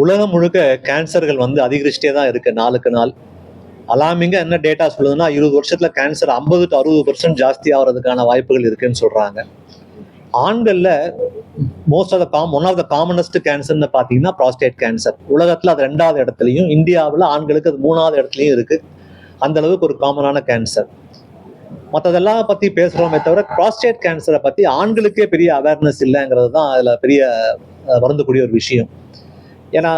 உலகம் முழுக்க கேன்சர்கள் வந்து அதிகரிச்சுட்டே தான் இருக்கு நாளுக்கு நாள். அலாமிங்கா என்ன டேட்டா சொல்லுதுன்னா 20 வருஷத்துல கேன்சர் 50 to 60% ஜாஸ்தி ஆகிறதுக்கான வாய்ப்புகள் இருக்குன்னு சொல்றாங்க. ஆண்கள்ல ஒன் ஆஃப் த காமனஸ்ட் கேன்சர்னு பார்த்தீங்கன்னா ப்ராஸ்டேட் கேன்சர். உலகத்துல அது 2வது இடத்துலையும், இந்தியாவில் ஆண்களுக்கு அது 3வது இடத்துலையும் இருக்கு. அந்த அளவுக்கு ஒரு காமனான கேன்சர். மற்றதெல்லாம் பத்தி பேசுறோமே தவிர ப்ராஸ்டேட் கேன்சரை பத்தி ஆண்களுக்கே பெரிய அவேர்னஸ் இல்லைங்கிறது தான் அதுல பெரிய வருந்தக்கூடிய ஒரு விஷயம். ஏன்னா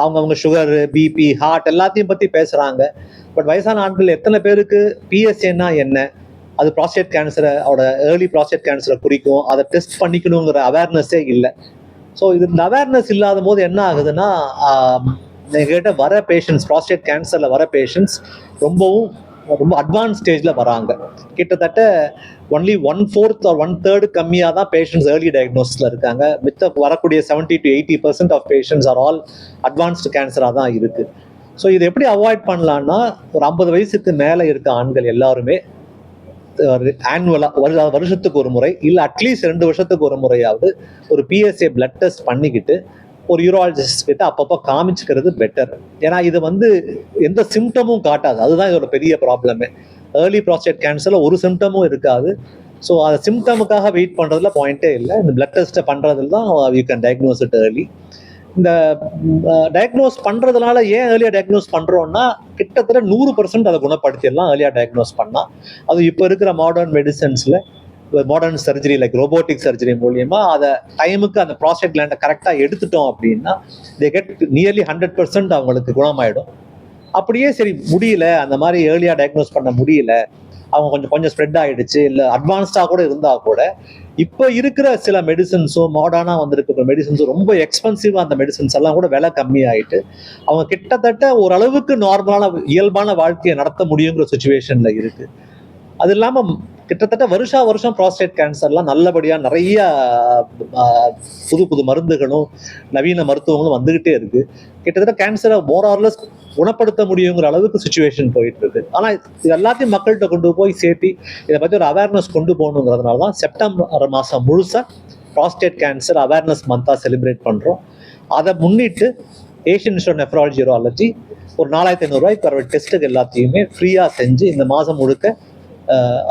அவங்கவுங்க சுகரு, பிபி, ஹார்ட் எல்லாத்தையும் பத்தி பேசுறாங்க. பட் வயசான ஆண்கள் எத்தனை பேருக்கு பிஎஸ்ஏன்னா என்ன, அது ப்ராஸ்டேட் கேன்சரை ஏர்லி ப்ராஸ்டேட் கேன்சரை குறிக்கும், அதை டெஸ்ட் பண்ணிக்கணுங்கிற அவேர்னஸே இல்லை. ஸோ இது இந்த அவேர்னஸ் இல்லாத போது என்ன ஆகுதுன்னா எங்ககிட்ட வர பேஷண்ட்ஸ், ப்ராஸ்டேட் கேன்சர்ல வர பேஷண்ட்ஸ் ரொம்ப அட்வான்ஸ் ஸ்டேஜில் வராங்க. கிட்டத்தட்ட ஒன்லி 1/4 or 1/3 கம்மியாக தான் பேஷண்ட்ஸ் ஏர்லி டயக்னோசிஸில் இருக்காங்க. மித்த வரக்கூடிய 70 to 80% of patients are all advanced கேன்சராக தான் இருக்குது. ஸோ இதை எப்படி அவாய்ட் பண்ணலான்னா, ஒரு 50 வயசுக்கு மேலே இருக்க ஆண்கள் எல்லாருமே ஆனுவலாக வருஷத்துக்கு ஒரு முறை இல்லை அட்லீஸ்ட் 2 வருஷத்துக்கு ஒரு முறையாவது ஒரு பிஎஸ்ஏ பிளட் டெஸ்ட் பண்ணிக்கிட்டு ஒரு யூராலஜிஸ்ட் கிட்ட அப்பப்போ காமிச்சுக்கிறது பெட்டர். ஏன்னா இது வந்து எந்த சிம்டமும் காட்டாது. அதுதான் இதோட பெரிய ப்ராப்ளமே. ஏர்லி ப்ராஸ்டேட் கேன்சர்ல ஒரு சிம்டமும் இருக்காது. ஸோ அந்த சிம்டமுக்காக வெயிட் பண்ணுறதுல பாயிண்டே இல்லை. இந்த பிளட் டெஸ்ட்டை பண்ணுறதுல தான் you can diagnose it early. இந்த டயக்னோஸ் பண்ணுறதுனால ஏன் ஏர்லியாக டயக்னோஸ் பண்ணுறோன்னா, கிட்டத்தட்ட 100% அதை குணப்படுத்திடலாம் ஏர்லியாக டயக்னோஸ் பண்ணால். அது இப்போ இருக்கிற மாடர்ன் மெடிசன்ஸில், modern surgery like robotic surgery மூலியமா அதை டைமுக்கு அந்த ப்ராஸ்டேட் கிளாண்டை கரெக்டாக எடுத்துட்டோம் அப்படின்னா தே கெட் நியர்லி 100% அவங்களுக்கு குணமாயிடும். அப்படியே சரி முடியல, அந்த மாதிரி ஏர்லியாக டயக்னோஸ் பண்ண முடியல, அவங்க கொஞ்சம் ஸ்ப்ரெட் ஆகிடுச்சு, இல்லை அட்வான்ஸ்டாக கூட இருந்தால் கூட இப்போ இருக்கிற சில மெடிசன்ஸும் மாடர்னாக வந்திருக்கிற மெடிசன்ஸும் ரொம்ப எக்ஸ்பென்சிவாக அந்த மெடிசன்ஸ் எல்லாம் கூட விலை கம்மியாயிட்டு அவங்க கிட்டத்தட்ட ஓரளவுக்கு நார்மலான இயல்பான வாழ்க்கையை நடத்த முடியுங்கிற சுச்சுவேஷனில் இருக்குது. அது இல்லாமல் கிட்டத்தட்ட வருஷம் ப்ராஸ்டேட் கேன்சர்லாம் நல்லபடியாக நிறைய புது மருந்துகளும் நவீன மருத்துவங்களும் வந்துகிட்டே இருக்கு. கிட்டத்தட்ட கேன்சரை மோரார்லெஸ் குணப்படுத்த முடியுங்கிற அளவுக்கு சுச்சுவேஷன் போயிட்டு இருக்கு. ஆனால் இது எல்லாத்தையும் மக்கள்கிட்ட கொண்டு போய் சேர்த்து இதை பற்றி ஒரு அவேர்னஸ் கொண்டு போகணுங்கிறதுனால தான் செப்டம்பர் மாதம் முழுசாக ப்ராஸ்டேட் கேன்சர் அவேர்னஸ் மந்தாக செலிப்ரேட் பண்ணுறோம். அதை முன்னிட்டு Asian Institute of Nephrology Urology ஒரு 4500 ரூபாய்க்கு வர டெஸ்ட்டுக்கு எல்லாத்தையுமே ஃப்ரீயாக செஞ்சு இந்த மாதம் முழுக்க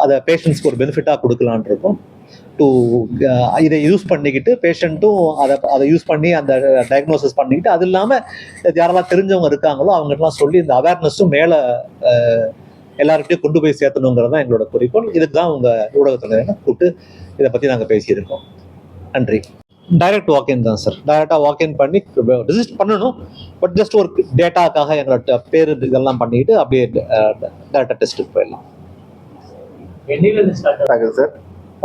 அதை பேஷண்ட்ஸ்க்கு ஒரு பெனிஃபிட்டாக கொடுக்கலான் இருக்கோம். இதை யூஸ் பண்ணிக்கிட்டு பேஷண்ட்டும் அதை யூஸ் பண்ணி அந்த டயக்னோசிஸ் பண்ணிக்கிட்டு, அது இல்லாமல் யாரெல்லாம் தெரிஞ்சவங்க இருக்காங்களோ அவங்ககிட்டலாம் சொல்லி இந்த அவேர்னஸும் மேலே எல்லாருக்கிட்டையும் கொண்டு போய் சேர்த்தணுங்கிறது தான் எங்களோட குறிக்கோள். இதுக்கு தான் உங்கள் ஊடகத்தில் கூப்பிட்டு இதை பற்றி நாங்கள் பேசியிருக்கோம். நன்றி. டைரக்ட் வாக்இன் தான் சார். டைரக்டாக வாக்இன் பண்ணி ரிஜிஸ்டர் பண்ணணும். பட் ஜஸ்ட் ஒரு டேட்டாக்காக எங்களோட பேர் இதெல்லாம் பண்ணிக்கிட்டு அப்படியே டைரக்டாக டெஸ்ட்டுக்கு போயிடலாம். சார்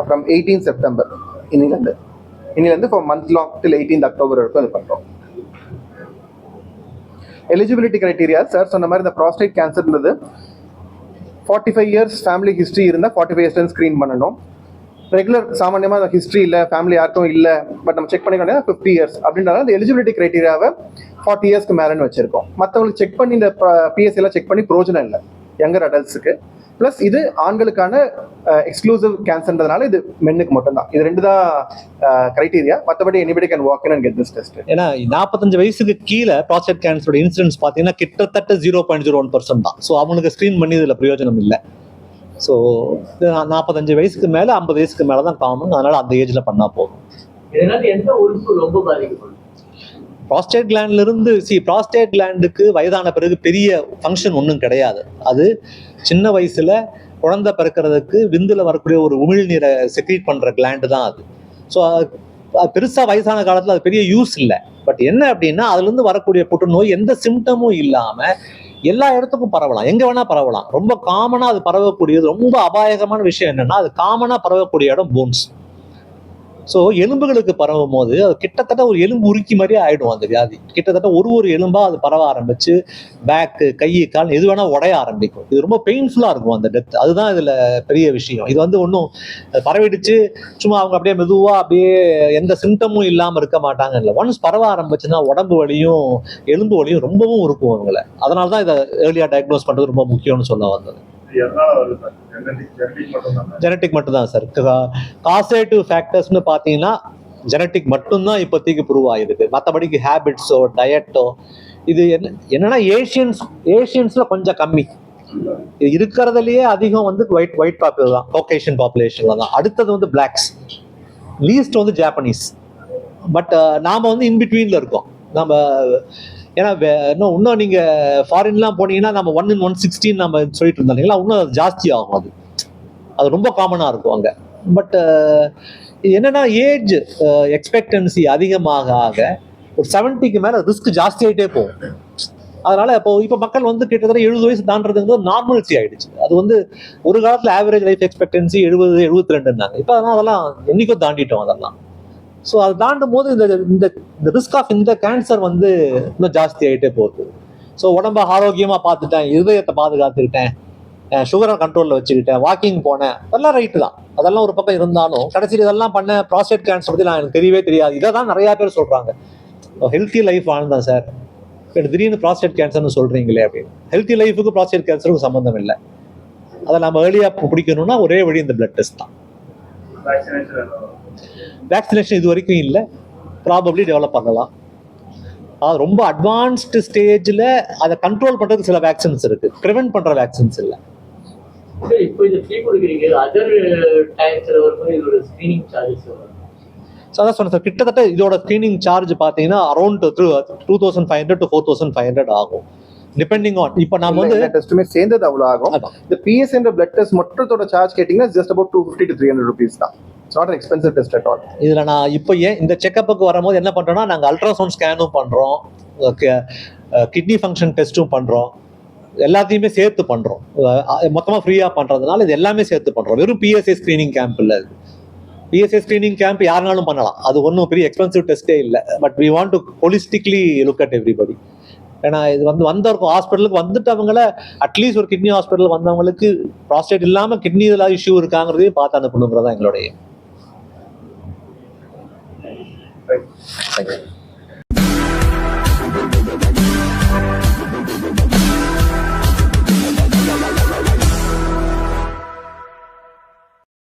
ஃப்ரம் 18 செப்டம்பர் இன்னிலேருந்து for month long till 18 October வரைக்கும் அது பண்ணுறோம். எலிஜிபிலிட்டி கிரைட்டீரியா சார் சொன்ன மாதிரி இந்த ப்ராஸ்டேட் கேன்சர்ன்றது 45 இயர்ஸ் ஃபேமிலி ஹிஸ்ட்ரி இருந்தால் 45 இயர்ஸ் ஸ்க்ரீன் பண்ணணும். ரெகுலர் சாமானியமாக அந்த ஹிஸ்ட்ரி இல்லை, ஃபேமிலி யாருக்கும் இல்லை, பட் நம்ம செக் பண்ணிக்கணும் 50 இயர்ஸ் அப்படின்றத அந்த எலிஜிபிலிட்டி கிரைட்டீரியாவை 40 இயர்ஸ்க்கு மேலேன்னு வச்சிருக்கோம். மற்றவங்களுக்கு செக் பண்ணி இந்த பிஎஸ்சிலாம் செக் பண்ணி பிரோஜனம் இல்லை யங்கர் அடல்ட்ஸுக்கு. ப்ளஸ் இது ஆண்களுக்கான எக்ஸ்க்ளூசிவ் கேன்சர்ன்றதுனால இது மென்னுக்கு மட்டும்தான். இது 2 தான் கிரைட்டீரியா. மற்றபடி anybody can walk in and get this test. ஏன்னா 45 வயசுக்கு கீழே ப்ராஸ்டேட் கேன்சரோட இன்சிடென்ஸ் பார்த்தீங்கன்னா கிட்டத்தட்ட 0.01% தான். ஸோ அவங்களுக்கு ஸ்க்ரீன் பண்ணி இதில் பிரயோஜனம் இல்லை. ஸோ 45 வயசுக்கு மேலே 50 வயசுக்கு மேலே தான் காமன். அதனால அந்த ஏஜில் பண்ணால் போதும். எந்த உறுப்பு ரொம்ப பாதிக்கப்படும்? ப்ராஸ்டேட் கிளாண்ட்லேருந்து ப்ராஸ்டேட் கிளாண்டுக்கு வயதான பிறகு பெரிய ஃபங்க்ஷன் ஒன்றும் கிடையாது. அது சின்ன வயசுல குழந்தை பிறக்கிறதுக்கு விந்துல வரக்கூடிய ஒரு உமிழ்நீரை செக்ரீட் பண்ற கிளாண்டு தான் அது. ஸோ பெருசா வயசான காலத்துல அது பெரிய யூஸ் இல்லை. பட் என்ன அப்படின்னா அதுலேருந்து வரக்கூடிய புற்றுநோய் எந்த சிம்டமும் இல்லாம எல்லா இடத்துக்கும் பரவலாம், எங்க வேணா பரவலாம். ரொம்ப காமனா அது பரவக்கூடியது, ரொம்ப அபாயகமான விஷயம் என்னன்னா அது காமனா பரவக்கூடிய இடம் போன்ஸ். ஸோ எலும்புகளுக்கு பரவும் போது அது கிட்டத்தட்ட ஒரு எலும்பு உருக்கி மாதிரியே ஆயிடும் அந்த வியாதி. கிட்டத்தட்ட ஒரு எலும்பா அது பரவ ஆரம்பிச்சு பேக்கு, கை, கால் எது வேணா உடைய ஆரம்பிக்கும். இது ரொம்ப பெயின்ஃபுல்லா இருக்கும் அந்த டெத். அதுதான் இதுல பெரிய விஷயம். இது வந்து ஒன்றும் பரவிடுச்சு சும்மா அவங்க அப்படியே மெதுவா அப்படியே எந்த சிம்டமும் இல்லாம இருக்க மாட்டாங்க இல்லை. ஒன்ஸ் பரவ ஆரம்பிச்சுன்னா உடம்பு வலியும் எலும்பு வலியும் ரொம்பவும் இருக்கும் அவங்கள. அதனால தான் இதை ஏர்லியா டயக்னோஸ் பண்றது ரொம்ப முக்கியம்னு சொல்ல வந்தது. ஜெனட்டிக் மட்டும் தான் சார். காசேட்டிவ் ஃபேக்டர்ஸ்னு பார்த்தீங்கன்னா ஜெனட்டிக் மட்டும்தான் இப்போதைக்கு ப்ரூவ் ஆகிருக்கு. மற்றபடிக்கு ஹேபிட்ஸோ டயட்டோ இது என்னன்னா ஏஷியன்ஸ்ல கொஞ்சம் கம்மி. இது இருக்கிறதுலயே அதிகம் வந்து ஒயிட் பாப்புலர் தான், காக்கேஷியன் பாப்புலேஷன்ல தான். அடுத்தது வந்து பிளாக்ஸ், லீஸ்ட் வந்து ஜாப்பனீஸ். பட் நாம வந்து இன்பிட்வீன்ல இருக்கோம். நம்ம ஏன்னா இன்னும் நீங்க ஃபாரின்லாம் போனீங்கன்னா நம்ம 1 in 116 நம்ம சொல்லிட்டு இருந்தோம் இல்லைங்களா, இன்னும் அது ஜாஸ்தி ஆகும். அது ரொம்ப காமனா இருக்கும் அங்க. பட் என்னன்னா ஏஜ் எக்ஸ்பெக்டன்சி அதிகமாக ஆக ஒரு 70க்கு மேல ரிஸ்க் ஜாஸ்தி ஆகிட்டே போகும். அதனால இப்போ மக்கள் வந்து கிட்டத்தட்ட 70 வயசு தாண்டதுங்கிறது நார்மல்சி ஆயிடுச்சு. அது வந்து ஒரு காலத்துல ஆவரேஜ் லைஃப் எக்ஸ்பெக்டன்சி 70-72 இப்போ அதெல்லாம் என்னைக்கும் தாண்டிட்டோம் அதெல்லாம். ஸோ அது தாண்டும் போது இந்த ரிஸ்க் ஆஃப் இந்த கேன்சர் வந்து இன்னும் ஜாஸ்தி ஆகிட்டே போகுது. ஸோ உடம்ப ஆரோக்கியமாக பார்த்துட்டேன், இருதயத்தை பாதுகாத்துக்கிட்டேன், சுகரை கண்ட்ரோலில் வச்சுக்கிட்டேன், வாக்கிங் போனேன், அதெல்லாம் ரைட்டு தான். அதெல்லாம் ஒரு பக்கம் இருந்தாலும் கடைசியில் இதெல்லாம் பண்ண ப்ராஸ்டேட் கேன்சர் பற்றி எனக்கு தெரியவே தெரியாது. இதை தான் நிறையா பேர் சொல்கிறாங்க. ஹெல்த்தி லைஃப் வாழ்ந்தேன் சார், இப்போ திடீர்னு ப்ராஸ்டேட் கேன்சர்னு சொல்கிறீங்களே அப்படின்னு. ஹெல்த்தி லைஃபுக்கு ப்ராஸ்டேட் கேன்சருக்கும் சம்மந்தம் இல்லை. அதை நம்ம ஏர்லியாக பிடிக்கணும்னா ஒரே வழி இந்த பிளட் டெஸ்ட் தான். வேக்சினேஷன் இது வரைக்கும் இல்லை, ப்ராபப்ளி டெவலப் பண்ணலாம். அது ரொம்ப அட்வான்ஸ்டு ஸ்டேஜில் அதை கண்ட்ரோல் பண்ணுறதுக்கு சில வேக்சின்ஸ் இருக்குது, ப்ரிவென்ட் பண்ணுற வேக்சின்ஸ் இல்லை. இப்போ இது ஃப்ரீ கொடுக்குறீங்க, அதர் டைம்ஸில் வரும்போது இதோட ஸ்க்ரீனிங் சார்ஜஸ் வரும். ஸோ அதான் சொன்னேன் சார், கிட்டத்தட்ட இதோட ஸ்க்ரீனிங் சார்ஜ் பார்த்தீங்கன்னா அரௌண்ட் 2500 to 4500 ஆகும், டிபெண்டிங் ஆன். இப்போ நம்ம வந்து டெஸ்ட்டுமே சேர்ந்தது அவ்வளோ ஆகும். இந்த பிஎஸ்என்ற பிளட் டெஸ்ட் மொத்தத்தோட சார்ஜ் கேட்டிங்கன்னா ஜஸ்ட் அபவுட் 250 to 300 rupees தான். It's not an expensive test at all. இதில் நான் இப்போ ஏன் இந்த செக்கப்புக்கு வரும்போது என்ன பண்ணுறோன்னா, நாங்கள் அல்ட்ராசவுண்ட் ஸ்கேனும் பண்ணுறோம், கிட்னி ஃபங்க்ஷன் டெஸ்ட்டும் பண்ணுறோம், எல்லாத்தையுமே சேர்த்து பண்ணுறோம். மொத்தமாக ஃப்ரீயாக பண்ணுறதுனால இது எல்லாமே சேர்த்து பண்ணுறோம். வெறும் பிஎஸ்ஏ ஸ்க்ரீனிங் கேம்ப் இல்லை. பிஎஸ்ஏ ஸ்க்ரீனிங் கேம்ப் யாருனாலும் பண்ணலாம், அது ஒன்றும் பெரிய எக்ஸ்பென்சிவ் டெஸ்ட்டே இல்லை. But we want to holistically look at everybody. ஏன்னா இது வந்தவருக்கும் ஹாஸ்பிட்டலுக்கு வந்துட்டவங்கள அட்லீஸ்ட் ஒரு கிட்னி ஹாஸ்பிட்டல் வந்தவங்களுக்கு ப்ராஸ்டேட் இல்லாமல் கிட்னி இதெல்லாம் இஷ்யூ இருக்காங்கிறதையும் பார்த்து அனுப்பணுங்கிறதா எங்களுடைய.